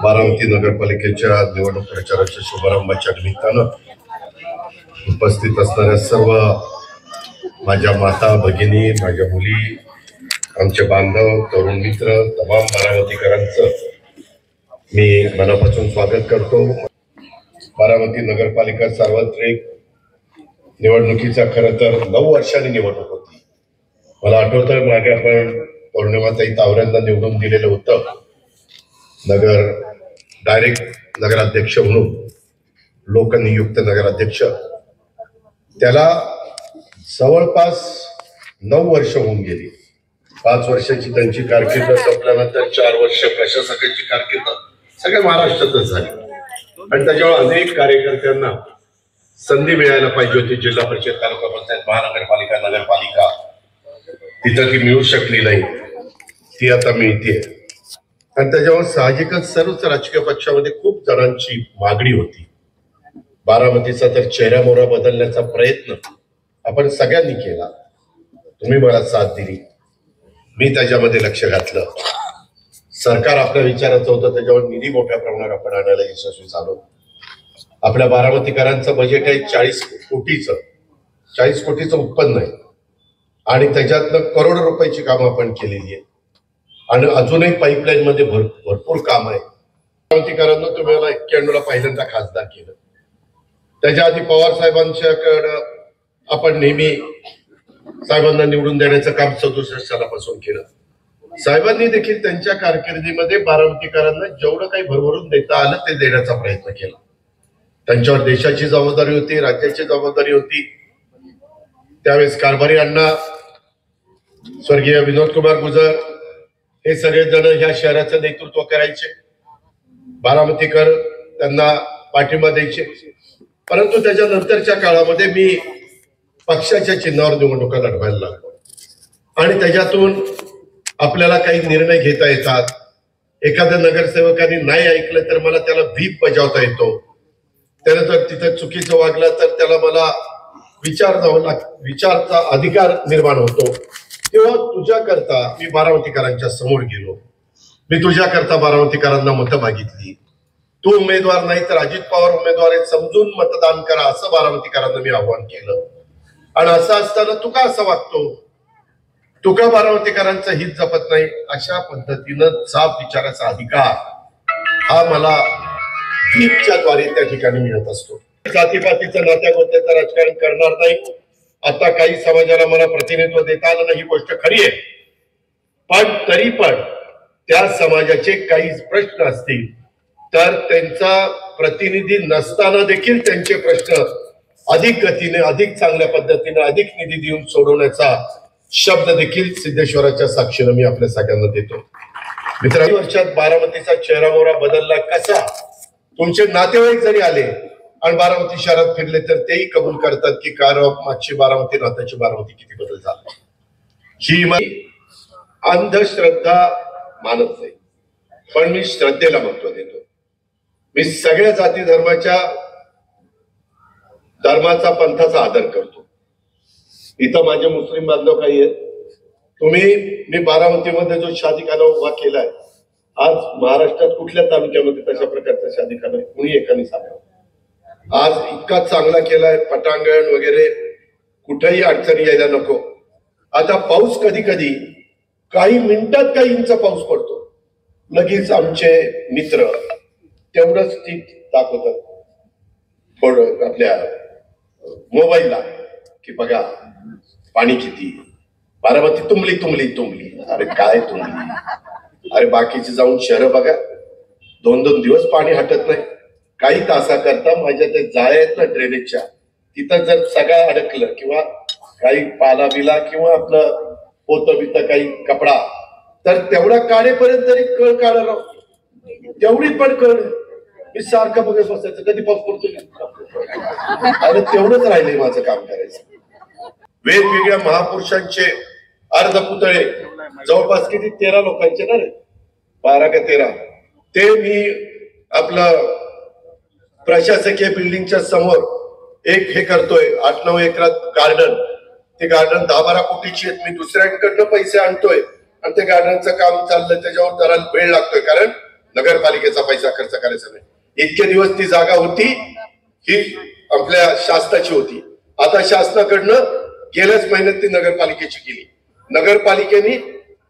बारामती नगरपालिकेच्या निवडणूक प्रचाराच्या शुभारंभाच्या निमित्तानं उपस्थित असणाऱ्या सर्व माझ्या माता भगिनी, माझ्या मुली, आमचे बांधव, तरुण मित्र, तमाम बारामतीकरांचं मी मनापासून स्वागत करतो। बारामती नगरपालिका सार्वत्रिक निवडणुकीचा खरं तर 9 वर्षांनी निवडणूक होती। मला आठवतं मागे आपण पौर्णिमाताई तावरेंना निवडून दिलेलं होतं नगर डायरेक्ट नगराध्यक्ष म्हणून, लोकनियुक्त नगराध्यक्ष। त्याला जवळपास 9 वर्ष होऊन गेली। 5 वर्षाची त्यांची कारकीर्द संपल्यानंतर 4 वर्ष प्रशासकाची कारकीर्द सगळ्या महाराष्ट्रातच झाली आणि त्याच्यावर अनेक कार्यकर्त्यांना संधी मिळायला पाहिजे होती। जिल्हा परिषद, तालुका पंचायत, महानगरपालिका, नगरपालिका तिथं ती मिळू शकली नाही, ती आता मिळते। आणि त्याच्यावर साहजिकच सर्वच राजकीय पक्षामध्ये खूप जणांची मागणी होती। बारामतीचा तर चेहरामोहरा बदलण्याचा प्रयत्न आपण सगळ्यांनी केला, तुम्ही मला साथ दिली, मी त्याच्यामध्ये लक्ष घातलं। सरकार आपल्या विचाराचं होतं, त्याच्यावर निधी मोठ्या प्रमाणावर आपण आणायला यशस्वी झालो। आपल्या बारामतीकरांचं बजेट आहे 40 कोटीचं, 40 कोटीचं उत्पन्न आहे आणि त्याच्यातनं करोडो रुपयाची कामं आपण केलेली आहे आणि अजूनही पाईपलाईन मध्ये भरपूर काम आहे। बारामतीकरांना तुम्हाला 91 ला पहिल्यांदा खासदार केलं, त्याच्या आधी पवार साहेबांच्याकडं आपण नेहमी साहेबांना निवडून देण्याचं काम 67 सालापासून केलं। साहेबांनी देखील त्यांच्या कारकिर्दीमध्ये बारामतीकरांना जेवढं काही भरभरून देता आलं ते देण्याचा प्रयत्न केला। त्यांच्यावर देशाची जबाबदारी होती, राज्याची जबाबदारी होती। त्यावेळेस कारभारी अण्णा, स्वर्गीय विनोद कुमार गुजर हे सगळेजण ह्या शहराचं नेतृत्व करायचे, बारामतीकर त्यांना पाठिंबा द्यायचे। परंतु त्याच्यानंतरच्या काळामध्ये मी पक्षाच्या चिन्हावर निवडणुका लढवायला लागलो आणि त्याच्यातून आपल्याला काही निर्णय घेता येतात। एखाद्या नगरसेवकाने नाही ऐकलं तर मला त्याला व्हीप बजावता येतो, त्याने जर तिथं चुकीचं वागलं तर त्याला मला विचारचा अधिकार निर्माण होतो। तेव्हा तुझ्याकरता मी बारामतीकरांच्या समोर गेलो, मी तुझ्याकरता बारामतीकरांना मतं मागितली। तू उमेदवार नाही तर अजित पवार उमेदवार आहे, समजून मतदान करा असं बारामतीकरांना मी आव्हान केलं। आणि असं असताना तू का असं वागतो, तू का बारामतीकरांचं हित जपत नाही, अशा पद्धतीनं साफ विचाराचा अधिकार हा मला व्हीपच्या द्वारे त्या ठिकाणी मिळत असतो। जातीपातीचं नात्या गोत्याचं राजकारण करणार नाही। आता काही समाजाला मला प्रतिनिधित्व देता आलं नाही, ही गोष्ट खरी आहे, पण तरी पण त्या समाजाचे काही प्रश्न असतील तर त्यांचा प्रतिनिधी नसताना देखील त्यांचे प्रश्न अधिक गतीने, अधिक चांगल्या पद्धतीने, अधिक निधी देऊन सोडवण्याचा शब्द देखील सिद्धेश्वराच्या साक्षीने मी आपल्या सगळ्यांना देतो। मित्रांनो, वर्षात बारामतीचा चेहरामोहरा बदलला कसा? तुमचे नातेवाईक जरी आले आणि बारामती शहरात फिरले तर तेही कबूल करतात की मागची बारामती नात्याची बारामती किती बदल झाला। ही अंधश्रद्धा मानत नाही, पण मी श्रद्धेला महत्व देतो। मी सगळ्या जाती धर्माचा पंथाचा आदर करतो। इथं माझे मुस्लिम बांधव काही आहेत, मी बारामतीमध्ये जो शादीखाना उभा केलाय, आज महाराष्ट्रात कुठल्या तालुक्यामध्ये तशा प्रकारचा शादीखाना कुणी एकाने सांगा। आज इतका चांगला केलाय, पटांगण वगैरे, कुठेही अडचणी यायला नको। आता पाऊस कधी कधी काही मिनिटात काही इंच पाऊस पडतो, लगेच आमचे मित्र तेवढंच ती दाखवतात थोडं आपल्या मोबाईलला की बघा पाणी किती, बारामती तुंबली तुंबली तुंबली। अरे काय तुंबली? अरे बाकीचे जाऊन शहरं बघा, 2-2 दिवस पाणी हटत नाही। काही तासाकरता माझ्या त्या जाळ्या आहेत ना ड्रेनेजच्या, तिथं जर सगळं अडकलं किंवा काही पाला बिला किंवा आपलं पोतं बितं काही कपडा, तर तेवढा काढेपर्यंत तरी कळ काढा राव, तेवढी पण कळ। मी सारखं बघत बसायचं कधी पाऊस पडतो, अरे तेवढंच राहिलंय माझं काम करायचं। वेगवेगळ्या महापुरुषांचे अर्धपुतळे जवळपास किती 13 लोकांचे ना रे, 12 का 13, ते मी आपलं प्रशासकीय बिल्डिंगच्या समोर एक हे करतोय, 8-9 एकरात गार्डन, ते गार्डन 10-12 कोटीची आहेत। मी दुसऱ्यांकडनं पैसे आणतोय आणि ते गार्डनचं काम चाललंय, त्याच्यावर जरा वेळ लागतोय, कारण नगरपालिकेचा पैसा खर्च करायचा नाही। इतके दिवस ती जागा होती ही आपल्या शासनाची होती, आता शासनाकडनं गेल्याच महिन्यात ती नगरपालिकेची केली। नगरपालिकेने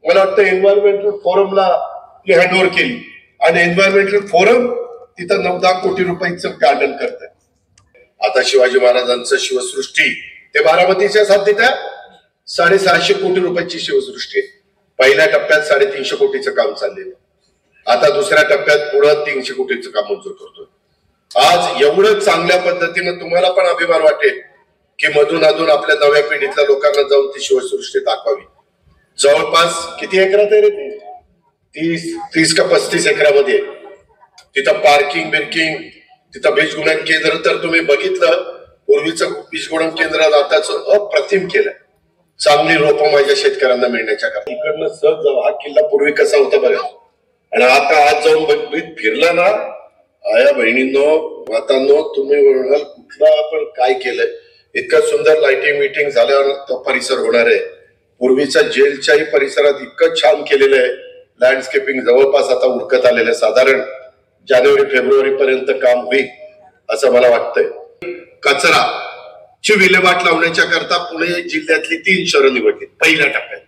मला वाटतं एन्व्हायरमेंटल फोरमला ती हँडओव्हर केली आणि एन्व्हायरमेंटल फोरम तिथं 9-10 कोटी रुपयाचं गार्डन करत आहे। आता शिवाजी महाराजांचं शिवसृष्टी ते बारामतीच्या साथीच्या 650 कोटी रुपयाची शिवसृष्टी आहे। पहिल्या टप्प्यात 350 कोटीचं काम चाललेलं, आता दुसऱ्या टप्प्यात पुढे 300 कोटीचं काम मंजूर करतोय। आज एवढं चांगल्या पद्धतीनं तुम्हाला पण अभिमान वाटेल की मधून अधून आपल्या नव्या पिढीतल्या लोकांना जाऊन ती शिवसृष्टी दाखवावी। जवळपास किती एकरात आहे रे ते? 30 का 35 एकरामध्ये। तिथं पार्किंग बिर्किंग, तिथं बीज गुणन केंद्र तर तुम्ही बघितलं, पूर्वीचं बीज गुणन केंद्र आताच अप्रतिम केलं। चांगली रोपं माझ्या शेतकऱ्यांना मिळण्याच्या कारण इकडनं सहज जाऊ। हा किल्ला पूर्वी कसा होता बघा, आणि आता आज जाऊन फिरला ना, आया बहिणींनो मातांनो, तुम्ही म्हणाल कुठला आपण काय केलंय, इतकं सुंदर लाइटिंग मीटिंग झाल्यावर तो परिसर होणार आहे। पूर्वीच्या जेलच्याही परिसरात इतकं छान केलेलं आहे, लँडस्केपिंग जवळपास आता उरकत आलेलं आहे। साधारण जानेवारी-फेब्रुवारी पर्यंत काम होईल असं मला वाटतंय। कचरा ची विल्हेवाट लावण्याच्या करता पुणे जिल्ह्यातली 3 शहरं निवडली पहिल्या टप्प्यात।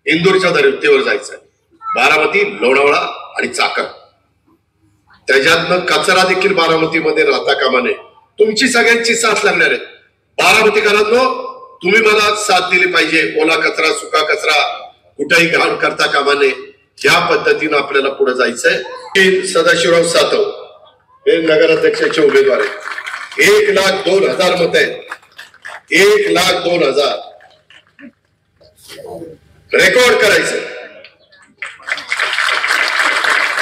इंदूरच्या धर्तीवर जायचं, बारामती, लोणावळा आणि चाकण। त्याच्यातनं कचरा देखील बारामतीमध्ये राहता कामा नये। तुमची सगळ्यांची साथ लागणार आहे। बारामतीकरांनो, तुम्ही मला साथ दिली पाहिजे। ओला कचरा, सुका कचरा कुठेही घाण करता कामा नये। या पद्धतीनं आपल्याला पुढे जायचंय। सदाशिवराव सातव हे नगराध्यक्षाचे उमेदवार आहेत। 1,02,000 मत आहेत, 1,02,000 रेकॉर्ड करायचं।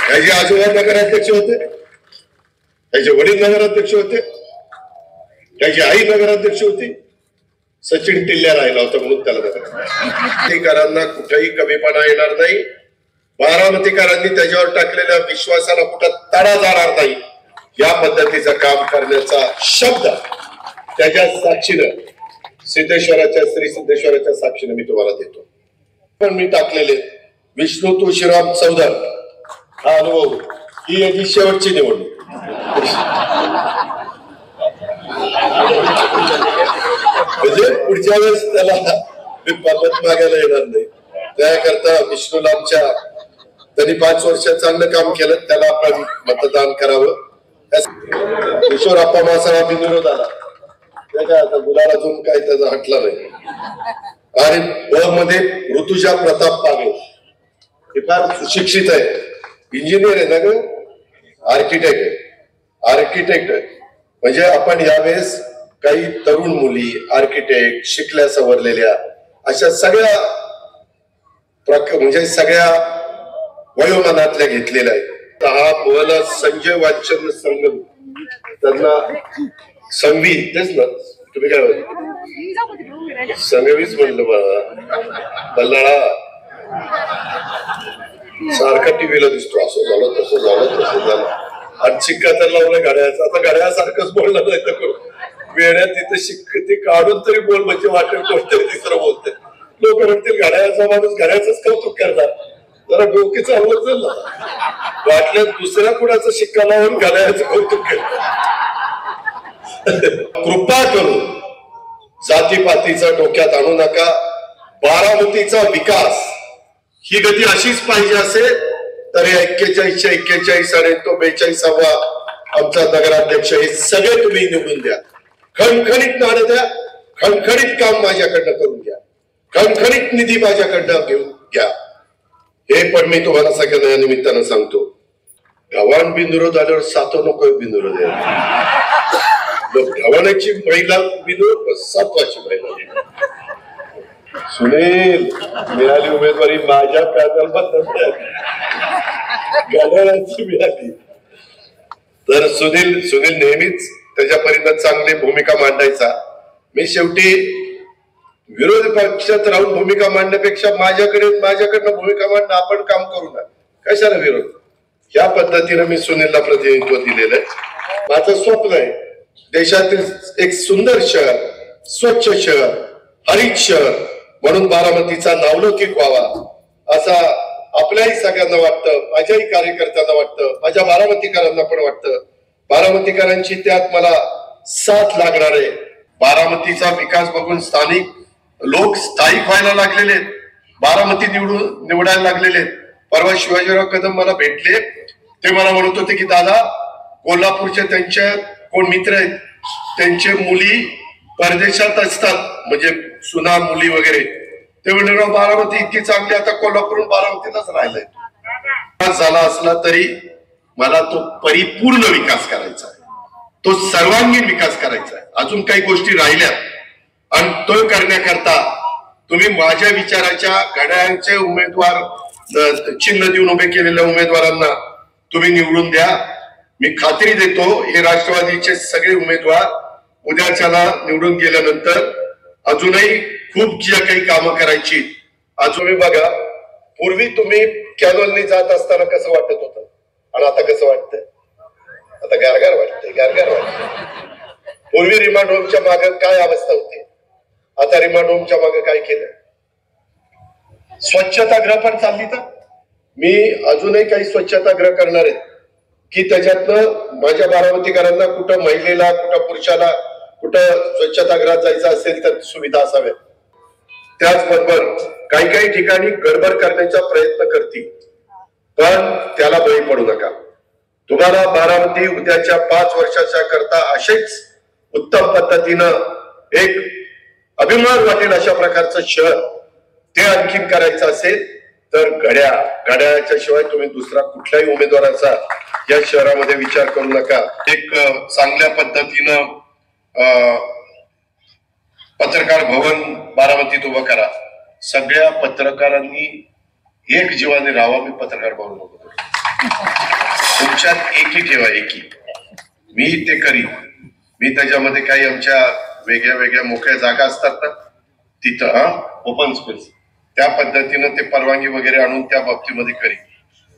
त्याचे आजोबा नगराध्यक्ष होते, त्याचे वडील नगराध्यक्ष होते, त्याची आई नगराध्यक्ष होती, सचिन टिल्ल्या राहिला होता म्हणून त्याला बारामतीकरांना कुठेही कमीपणा येणार नाही। बारामतीकरांनी त्याच्यावर टाकलेल्या विश्वासाला कुठं तडा जाणार नाही। या पद्धतीचं काम करण्याचा शब्द त्याच्या साक्षीनं सिद्धेश्वराच्या, श्री सिद्धेश्वराच्या साक्षीनं मी तुम्हाला देतो। पण मी टाकलेले विष्णू तुळशीराम चौधर हा अनुभव, ही याची शेवटची निवडणूक। म्हणजे पुढच्या वेळेस त्याला पद्धत मागायला येणार नाही। त्याकरता विष्णूला आमच्या, त्यांनी 5 वर्ष चांगलं काम केलं, त्याला आपण मतदान करावं। किशोरप्पा मासाळा बिनविरोध आला, काय आता गुलाल अजून काय त्याचा हटला नाही। आणि ब मध्ये ऋतुजा प्रताप पागे, हे फार सुशिक्षित आहे, इंजिनियर आहे ना ग, आर्किटेक्ट आहे। म्हणजे आपण यावेळेस काही तरुण मुली आर्किटेक्ट, शिकल्या सवरलेल्या अशा सगळ्या म्हणजे सगळ्या वयोमानातल्या घेतलेल्या आहेत। हा बोला संजय वाचन संगम, त्यांना संघवी, तेच ना तुम्ही काय म्हणता, संघवीच म्हणलं मला, बल्लाळा सारखा टीव्हीला दिसतो, असं झालं तसं झालं तसं झालं, आणि शिक्का तर लावलं घड्याळाचा। आता घड्याळासारखंच बोललं नाही तर वेळ्यात तिथं शिक्क ते काढून तरी बोल, म्हणजे वाटेल कोणतरी तिसरं बोलते। लोक म्हणतील घड्याळाचा माणूस घड्याळाच कौतुक करणार, जरा डोके चालवत झालं, वाटलं दुसऱ्या कुणाचा शिक्का लावून घड्याळाचं कौतुक केलं। कृपा करून जातीपातीचा डोक्यात आणू नका। बारामतीचा विकास ही गती अशीच पाहिजे असेल तर 41 आणि तो 42वा आमचा नगराध्यक्ष, हे सगळे तुम्ही निवडून द्या। खणखणीत नाणं द्या, खणखणीत काम माझ्याकडनं करून घ्या, खणखणीत निधी माझ्याकडनं घेऊन घ्या। हे पण मी तुम्हाला सगळ्यांना या निमित्तानं सांगतो। गव्हाण बिनविरोध आल्यावर सातो नको बिनविरोध आहे। गव्हाणाची महिला बिनविरोध, सातवाची महिला। सुनील, मिळाली उमेदवारी माझ्या पॅनल बद्दल घड्याळाची मिळाली तर सुनील नेहमीच त्याच्यापर्यंत चांगली भूमिका मांडायचा। मी शेवटी विरोधी पक्षात राहून भूमिका मांडण्यापेक्षा माझ्याकडनं भूमिका मांडणं, आपण काम करू ना, कशाला विरोध। या पद्धतीने मी सुनीलला प्रतिनिधित्व दिलेलं आहे। माझं स्वप्न आहे देशातील एक सुंदर शहर, स्वच्छ शहर, हरित शहर म्हणून बारामतीचा नावलौकिक व्हावा, असा आपल्याही सगळ्यांना वाटतं, माझ्याही कार्यकर्त्यांना वाटतं, माझ्या बारामतीकरांना पण वाटतं. बारामतीकरांची त्यात मला साथ लागणार आहे. बारामतीचा विकास बघून स्थानिक लोक स्थायिक व्हायला लागलेले आहेत, बारामती निवडायला लागलेले आहेत. परवा शिवाजीराव कदम मला भेटले, ते मला म्हणत होते की दादा, कोल्हापूरचे त्यांच्या कोण मित्र आहेत, त्यांचे मुली परदेशात असतात, म्हणजे सुना मुली वगैरे. ते म्हणले बारामती इतकी चांगली, आता कोल्हापूरून बारामतीलाच राहिलंय. झाला असला तरी मला तो परिपूर्ण विकास करायचा आहे, तो सर्वांगीण विकास करायचा आहे. अजून काही गोष्टी राहिल्या आणि तो करण्याकरता तुम्ही माझ्या विचाराच्या घड्याळांचे उमेदवार चिन्ह देऊन उभे केलेल्या उमेदवारांना तुम्ही निवडून द्या. मी खात्री देतो हे राष्ट्रवादीचे सगळे उमेदवार उद्याच्याला निवडून गेल्यानंतर अजूनही खूप ज्या काही कामं करायची. अजूनही बघा, पूर्वी तुम्ही कॅनॉलनी जात असताना कसं वाटत होतं आणि आता कसं वाटतंय? आता गारगार वाटतंय, गारगार वाटतंय. पूर्वी रिमांड होमच्या मागे काय अवस्था होती, आता रिमांड होमच्या मागे काय केलं? स्वच्छतागृह पण चालली. तर मी अजूनही काही स्वच्छतागृह करणार आहे की त्याच्यातनं माझ्या बारामतीकरांना कुठं महिलेला, कुठं पुरुषाला, कुठं स्वच्छतागृहात जायचं असेल तर सुविधा असाव्या. त्याचबरोबर काही काही ठिकाणी गडबड करण्याचा प्रयत्न करतील, पण त्याला बळी पडू नका. तुम्हाला बारामती उद्याच्या 5 वर्षाच्या करता असेच उत्तम पद्धतीनं एक अभिमान वाटेल अशा प्रकारचं शहर ते आणखीन करायचं असेल तर घड्याळाच्या शिवाय तुम्ही दुसरा कुठल्याही उमेदवाराचा या शहरामध्ये विचार करू नका. एक चांगल्या पद्धतीनं पत्रकार भवन बारामतीत उभं करा. सगळ्या पत्रकारांनी एक जीवाने राहावा. मी पत्रकार भवन उभं करतो, तुमच्यात एकी ठेवा, एकी. मी ते करीन. मी त्याच्यामध्ये काही आमच्या वेगळ्या वेगळ्या मोकळ्या जागा असतात ना, तिथं ओपन स्पेस त्या पद्धतीनं ते परवानगी वगैरे आणून त्या बाबतीमध्ये करीन.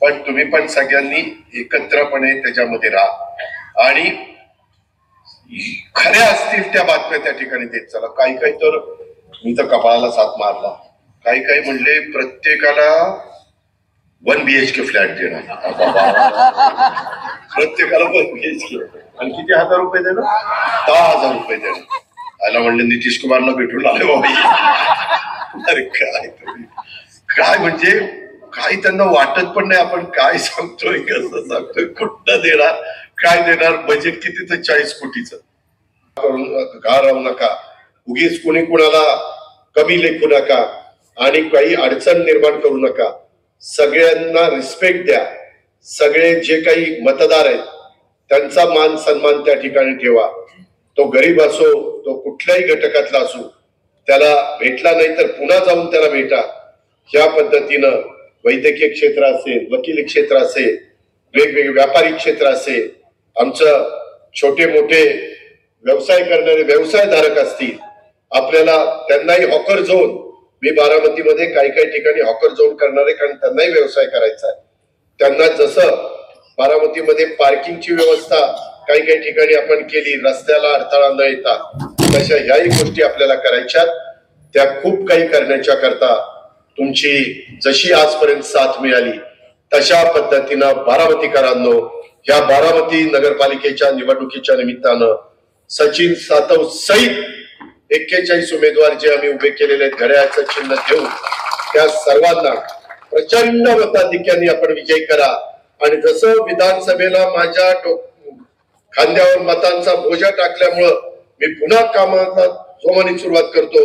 पण तुम्ही पण सगळ्यांनी एकत्रपणे त्याच्यामध्ये राहा आणि खऱ्या असतील त्या बातम्या त्या ठिकाणी देत चला. काही काही तर मी तर कपाळाला साथ मारला. काही काही म्हणले प्रत्येकाला 1 BHK फ्लॅट देणार, प्रत्येकाला 1 BHK आणि किती हजार रुपये देणार? 10,000 रुपये देणार. आला म्हणले नितीश कुमारला भेटून आले बाबा. अरे काय म्हणजे काही त्यांना वाटत पण नाही आपण काय सांगतोय, कसं सांगतोय, कुठं देणार, काय देणार. बजेट किती तर 40 कोटीचं. का राहू नका, उगीच कुणी कुणाला कमी लेखू नका आणि काही अडचण निर्माण करू नका. सगळ्यांना रिस्पेक्ट द्या. सगळे जे काही मतदार आहेत त्यांचा मान सन्मान त्या ठिकाणी ठेवा. तो गरीब असो, तो कुठल्याही घटकातला असो, त्याला भेटला नाही तर पुन्हा जाऊन त्याला भेटा. या पद्धतीनं वैद्यकीय क्षेत्र असेल, वकिली क्षेत्र असेल, वेगवेगळे व्यापारी क्षेत्र असेल, आमचं छोटे मोठे व्यवसाय करणारे व्यवसायधारक असतील, आपल्याला त्यांनाही हॉकर झोन, मी बारामतीमध्ये काही काही ठिकाणी हॉकर झोन करणारे, कारण त्यांनाही व्यवसाय करायचा आहे. त्यांना जसं बारामतीमध्ये पार्किंगची व्यवस्था काही काही ठिकाणी आपण केली, रस्त्याला अडथळा न येता, तशा ह्याही गोष्टी आपल्याला करायच्यात. त्या खूप काही करण्याच्या करता तुमची जशी आजपर्यंत साथ मिळाली तशा पद्धतीनं बारामतीकरांनो, ह्या बारामती नगरपालिकेच्या निवडणुकीच्या निमित्तानं सचिन सातव सहित 41 उमेदवार जे आम्ही उभे केलेले आहेत घड्याळाचं चिन्ह देऊन, त्या सर्वांना प्रचंड मताधिक्याने आपण विजयी करा. आणि जसं विधानसभेला माझ्या खांद्यावर मतांचा बोजा टाकल्यामुळं मी पुन्हा कामाला जोमाने सुरुवात करतो,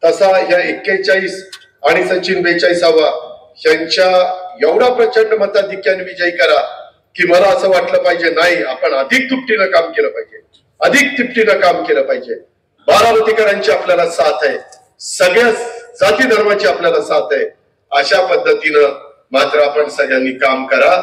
तसा या 41 आणि सचिन 42वा यांच्या एवढा प्रचंड मताधिक्याने विजयी करा की मला असं वाटलं पाहिजे, नाही आपण अधिक दुपटीनं काम केलं पाहिजे, अधिक तिपटीनं काम केलं पाहिजे. बारामतीकरांची आपल्याला साथ आहे, सगळ्या जाती धर्माची आपल्याला साथ आहे. अशा पद्धतीनं मात्र आपण सगळ्यांनी काम करा.